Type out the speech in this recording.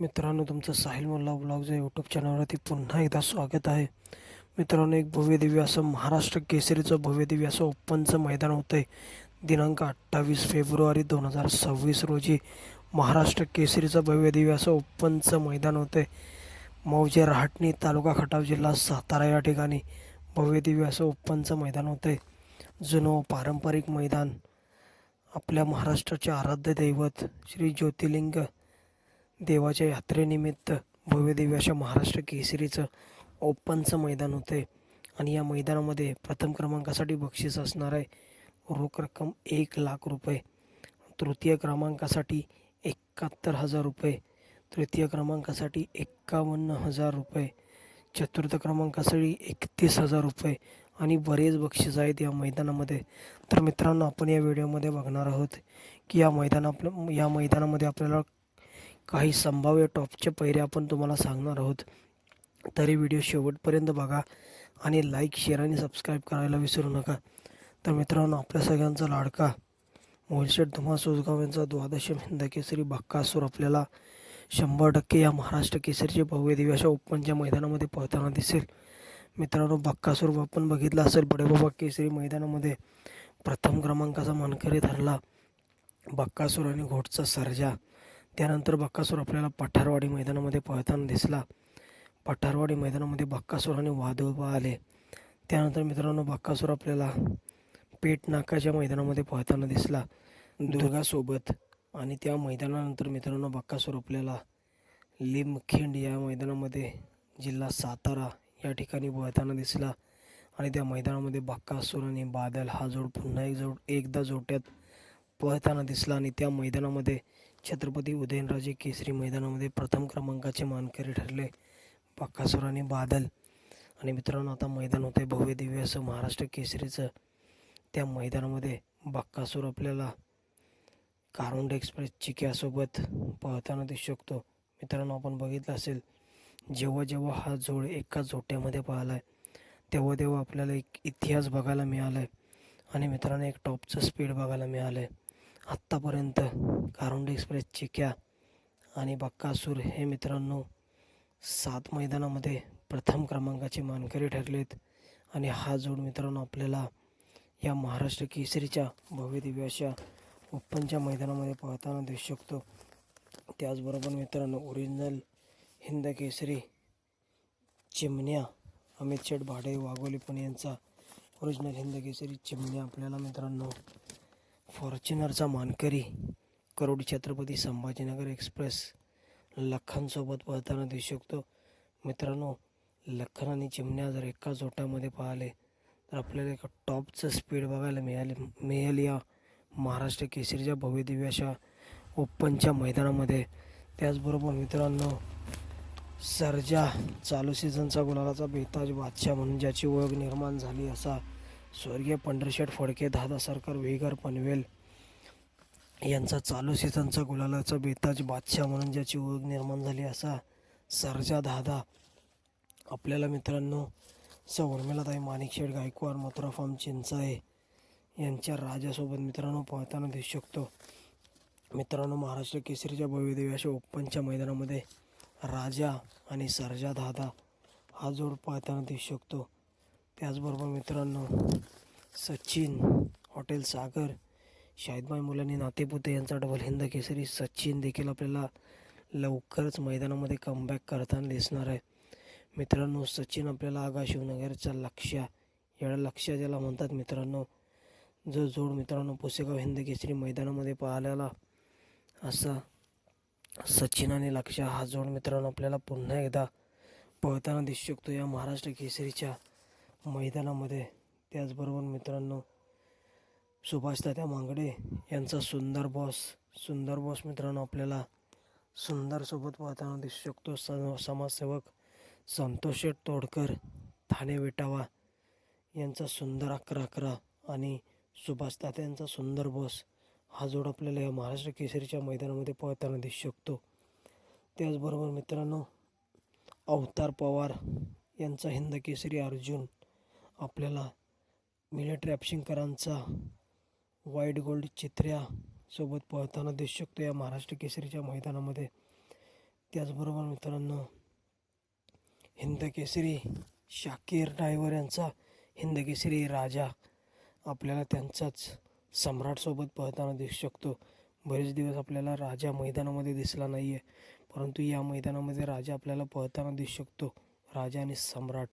मित्रांनो, तुमचं साहिल मुल्ला ब्लॉगच्या यूट्यूब चॅनलवरती पुन्हा एकदा स्वागत आहे. मित्रांनो, एक भव्यदिव्य असं महाराष्ट्र केसरीचं भव्यदिव्य असं ओपनचं मैदान होतं आहे. दिनांक 28 फेब्रुवारी 2026 रोजी महाराष्ट्र केसरीचं भव्यदिव्य असं ओपनचं मैदान होतं आहे. मौजे रहाटणी, तालुका खटाव, जिल्हा सातारा या ठिकाणी भव्यदिव्य असं ओपनचं मैदान होतं आहे. जुनं पारंपरिक मैदान, आपल्या महाराष्ट्राचे आराध्य दैवत श्री ज्योतिर्लिंग देवाच्या यात्रेनिमित्त भव्यदिव्य अशा महाराष्ट्र केसरीचं ओपनचं मैदान होतं आहे. आणि या मैदानामध्ये प्रथम क्रमांकासाठी बक्षीस असणार आहे रोख रक्कम 1,00,000 रुपये, तृतीय क्रमांकासाठी 71,000 रुपये, तृतीय क्रमांकासाठी 51,000 रुपये, चतुर्थ क्रमांकासाठी 31,000 रुपये आणि बरेच बक्षीस आहेत या मैदानामध्ये. तर मित्रांनो, आपण या व्हिडिओमध्ये बघणार आहोत की या मैदानामध्ये आपल्याला काही संभाव्य टॉपचे पैरे आपण तुम्हाला सांगणार आहोत. तरी व्हिडिओ शेवटपर्यंत बघा आणि लाईक, शेअर आणि सबस्क्राईब करायला विसरू नका. तर मित्रांनो, आपल्या सगळ्यांचा लाडका मोलशेठ धुमा सोसगाव यांचा द्वादश हिंद केसरी बक्कासूर आपल्याला 100% या महाराष्ट्र केसरीचे भव्यदिव्य अशा ओपनच्या मैदानामध्ये पळताना दिसेल. मित्रांनो, बक्कासूर आपण बघितला असेल, बडेबाबा केसरी मैदानामध्ये प्रथम क्रमांकाचा मानकरी ठरला बक्कासूर आणि घोटचा सर्जा. त्यानंतर बक्कासूर आपल्याला पठारवाडी मैदानामध्ये पळताना दिसला. पठारवाडी मैदानामध्ये बक्कासूर आणि वादोबा आले. त्यानंतर मित्रांनो, बक्कासूर आपल्याला पेठ नाकाच्या मैदानामध्ये पळताना दिसला दुर्गासोबत. आणि त्या मैदानानंतर मित्रांनो, बक्कासूर आपल्याला लिमखिंड या मैदानामध्ये जिल्हा सातारा या ठिकाणी पळताना दिसला. आणि त्या मैदानामध्ये बक्कासूर आणि बादल हा जोड पुन्हा एकदा जोट्यात पळताना दिसला. आणि त्या मैदानामध्ये छत्रपती उदयनराजे केसरी मैदानामध्ये प्रथम क्रमांकाचे मानकरी ठरले बक्कासूर आणि बादल. आणि मित्रांनो, आता मैदान होते भव्य दिव्य असं महाराष्ट्र केसरीचं. त्या मैदानामध्ये बक्कासूर आपल्याला कारवंड एक्सप्रेस चिक्यासोबत पळताना दिसू शकतो. मित्रांनो, आपण बघितलं असेल, जेव्हा जेव्हा हा जोड एका जोट्यामध्ये पाहिला आहे तेव्हा तेव्हा आपल्याला एक इतिहास बघायला मिळाला आहे. आणि मित्रांनो, एक टॉपचं स्पीड बघायला मिळालं आहे. आत्तापर्यंत कारवंड एक्सप्रेस चिक्या आणि बक्कासूर हे मित्रांनो 7 मैदानामध्ये प्रथम क्रमांकाचे मानकरी ठरलेत. आणि हा जोड मित्रांनो आपल्याला या महाराष्ट्र केसरीच्या भव्यदिव्य अशा ओपनच्या मैदानामध्ये पळताना दिसू शकतो. त्याचबरोबर मित्रांनो, ओरिजिनल हिंद केसरी चिमण्या अमित शेठ भाडे वाघोली पुणे यांचा ओरिजिनल हिंद केसरी चिमण्या आपल्याला मित्रांनो फॉर्च्युनरचा मानकरी करोड छत्रपती संभाजीनगर एक्सप्रेस लखनसोबत पळताना दिसू शकतो. मित्रांनो, लखन आणि चिमण्या जर एका जोटामध्ये पाहिले तर आपल्याला एका टॉपचं स्पीड बघायला मिळेल या महाराष्ट्र केसरीच्या भव्यदिव्य अशा ओपनच्या मैदानामध्ये. त्याचबरोबर मित्रांनो, सर्जा चालू सीझनचा गुलालाचा बेताज बादशाह म्हणून ज्याची ओळख निर्माण झाली असा स्वर्गीय पंढरशेठ फडके, दादा सरकार, वेगर पनवेल यांचा चालू सीझनचा गुलालाचा बेताज बादशाह म्हणून ज्याची ओळख निर्माण झाली असा सर्जा दादा आपल्याला मित्रांनो उर्मिलाताई माणिकशेठ गायकवाड, मथुरा फार्म चिंचाळे यांच्या राजासोबत मित्रांनो पळताना दिसू शकतो. मित्रांनो, महाराष्ट्र केसरीच्या भव्यदिव्य अशा ओपनच्या मैदानामध्ये राजा आणि सर्जा दादा हा जोड पळताना दिसू शकतो. त्याचबरोबर मित्रांनो, सचिन हॉटेल सागर, शाहिदभाई मुलानी नातेपुते यांचा डबल हिंद केसरी सचिन देखील आपल्याला लवकरच मैदानामध्ये कमबॅक करताना दिसणार आहे. मित्रांनो, सचिन आपल्याला आगा शिवनगरचा लक्ष्य, या लक्ष्य ज्याला म्हणतात मित्रांनो, जो जोड मित्रांनो पुसेगाव हिंद केसरी मैदानामध्ये पाहायला असा सचिन आणि लक्ष्य हा जोड मित्रांनो आपल्याला पुन्हा एकदा पळताना दिसू शकतो या महाराष्ट्र केसरीच्या मैदानामध्ये. त्याचबरोबर मित्रांनो, सुभाष तात्या मांगडे यांचा सुंदर बॉस मित्रांनो आपल्याला सुंदरसोबत पळताना दिसू शकतो. समाजसेवक संतोष तोडकर, ठाणे विटावा यांचा सुंदर 11-11 आणि सुभाष तात्या यांचा सुंदर बॉस हा जोड आपल्याला या महाराष्ट्र केसरीच्या मैदानामध्ये पळताना दिसू शकतो. त्याचबरोबर मित्रांनो, अवतार पवार यांचा हिंद केसरी अर्जुन आपल्याला मिलिटरी ॲप्शिंगकरांचा व्हाईट गोल्ड चित्र्या सोबत पळताना दिसू शकतो या महाराष्ट्र केसरीच्या मैदानामध्ये. त्याचबरोबर मित्रांनो, हिंद केसरी शाकीर ड्रायव्हर यांचा हिंद केसरी राजा आपल्याला त्यांचाच सम्राटसोबत पळताना दिसू शकतो. बरेच दिवस आपल्याला राजा मैदानामध्ये दिसला नाही आहे, परंतु या मैदानामध्ये राजा आपल्याला पळताना दिसू शकतो. राजा आणि सम्राट